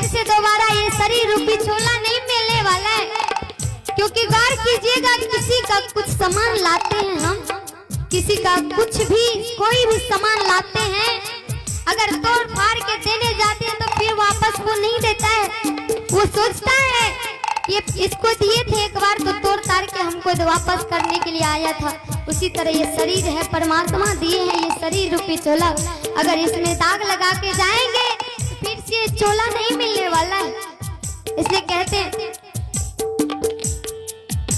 फिर से दोबारा ये शरीर रूपी झोला नहीं मिलने वाला है। क्योंकि गौर कीजिएगा, किसी का कुछ सामान लाते हैं हम, किसी का कुछ भी कोई भी सामान लाते हैं, अगर तोड़ फाड़ के देने जाते हैं तो फिर वापस वो नहीं देता है। वो सोचता है ये इसको दिए थे एक बार तो तोड़ ताड़ के हमको वापस करने के लिए आया था। उसी तरह ये शरीर है, परमात्मा दिए हैं ये शरीर रूपी झोला, अगर इसमें दाग लगा के जाएंगे तो फिर से झोला नहीं मिलने वाला है। इसलिए कहते हैं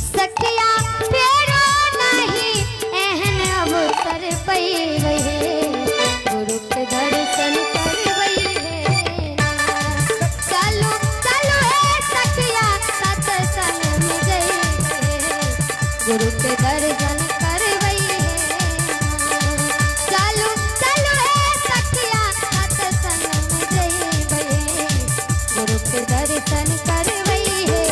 सखिया फेरो नहीं एहन अवसर पई रहे, गुरु के दर्शन करवई है। चलो चलो ए सखिया सत्संग में जइए, गुरु के दर्शन करवई है। चलो चलो ए सखिया सत्संग में जइए, गुरु के दर्शन करवई है।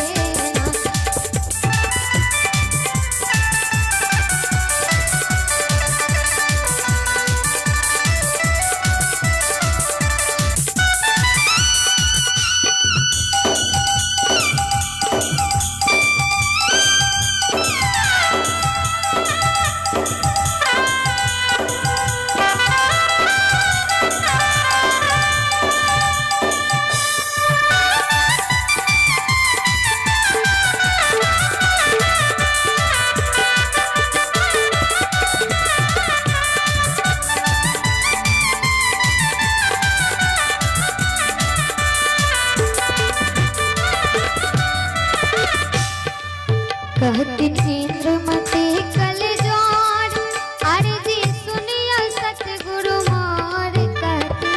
कहती इंद्रमती कल जोड़, अर्जी सुनिया सतगुरु मोर कहती।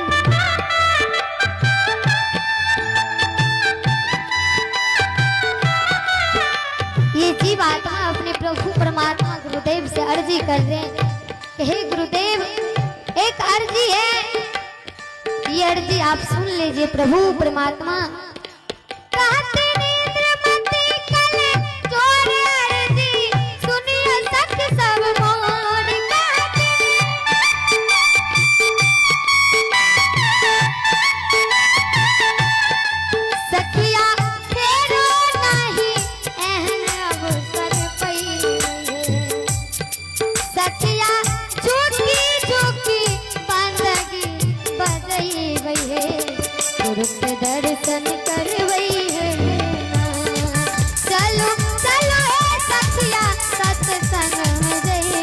ये जीव आत्मा अपने प्रभु परमात्मा गुरुदेव से अर्जी कर रहे हैं कि हे गुरुदेव, एक अर्जी है, ये अर्जी आप सुन लीजिए। प्रभु परमात्मा कहते गुरु के दर्शन करवई है। चलो चलो ए सखिया सत्संग में जइए,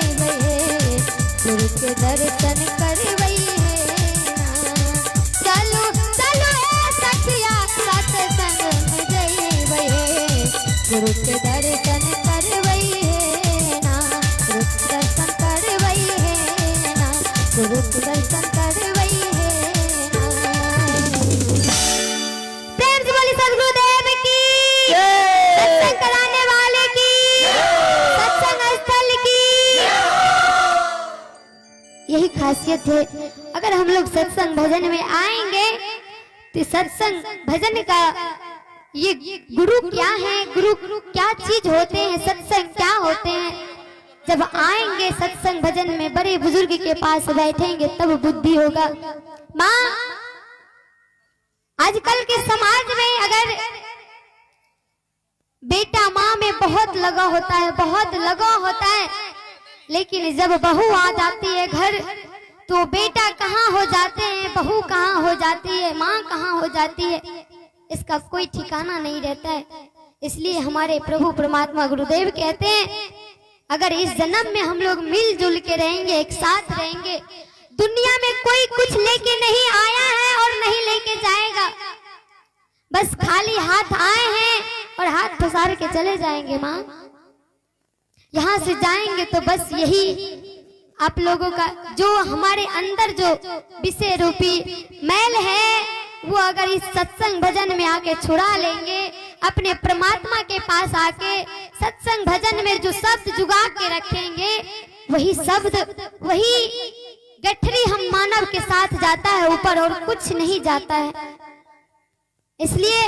गुरु के दर्शन करवई है। चलो चलो ए सखिया सत्संग में जइए, गुरु के दर्शन करवई है ना, गुरु के दर्शन करवई है ना, गुरु के दर्शन करवई है। यही खासियत है, अगर हम लोग सत्संग भजन में आएंगे तो सत्संग भजन का ये गुरु क्या है, गुरु क्या चीज होते हैं, सत्संग क्या होते हैं। जब आएंगे सत्संग भजन में बड़े बुजुर्ग के पास बैठेंगे तब बुद्धि होगा। माँ, आजकल के समाज में अगर बेटा माँ में बहुत लगाव होता है, बहुत लगाव होता है, लेकिन जब बहू आ जाती है घर तो बेटा कहाँ हो जाते हैं, बहू कहाँ हो जाती है, माँ कहाँ हो जाती है, इसका कोई ठिकाना नहीं रहता है। इसलिए हमारे प्रभु परमात्मा गुरुदेव कहते हैं अगर इस जन्म में हम लोग मिलजुल के रहेंगे, एक साथ रहेंगे, दुनिया में कोई कुछ लेके नहीं आया है और नहीं लेके जाएगा, बस खाली हाथ आए हैं और हाथ पसार के चले जाएंगे। माँ, यहाँ से जाएंगे तो बस यही आप लोगों का जो हमारे अंदर जो विषय रूपी मैल है वो अगर इस सत्संग भजन में आके छुड़ा लेंगे, अपने परमात्मा के पास आके सत्संग भजन में जो शब्द जुगा के रखेंगे वही शब्द, वही गठरी हम मानव के साथ जाता है ऊपर और कुछ नहीं जाता है। इसलिए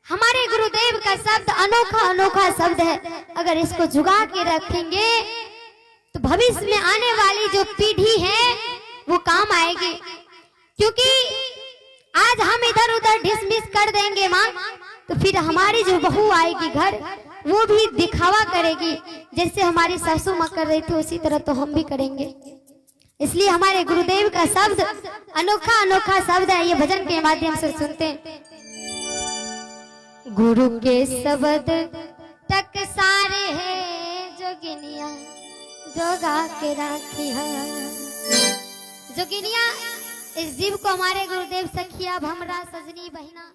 हमारे गुरुदेव का शब्द अनोखा अनोखा शब्द है, अगर इसको जुगा के रखेंगे तो भविष्य में आने वाली जो पीढ़ी है वो काम आएगी। क्योंकि आज हम इधर उधर डिसमिस कर देंगे माँ, तो फिर हमारी जो बहू आएगी घर, वो भी दिखावा करेगी। जैसे हमारी सासू माँ कर रही थी उसी तरह तो हम भी करेंगे। इसलिए हमारे गुरुदेव का शब्द अनोखा अनोखा शब्द है, ये भजन के माध्यम से सुनते हैं। गुरु के शब्द तक सारे है जोगिनिया, जोगा के राखी है। जोगिनिया इस जीव को हमारे गुरुदेव सखिया भमरा सजनी बहिना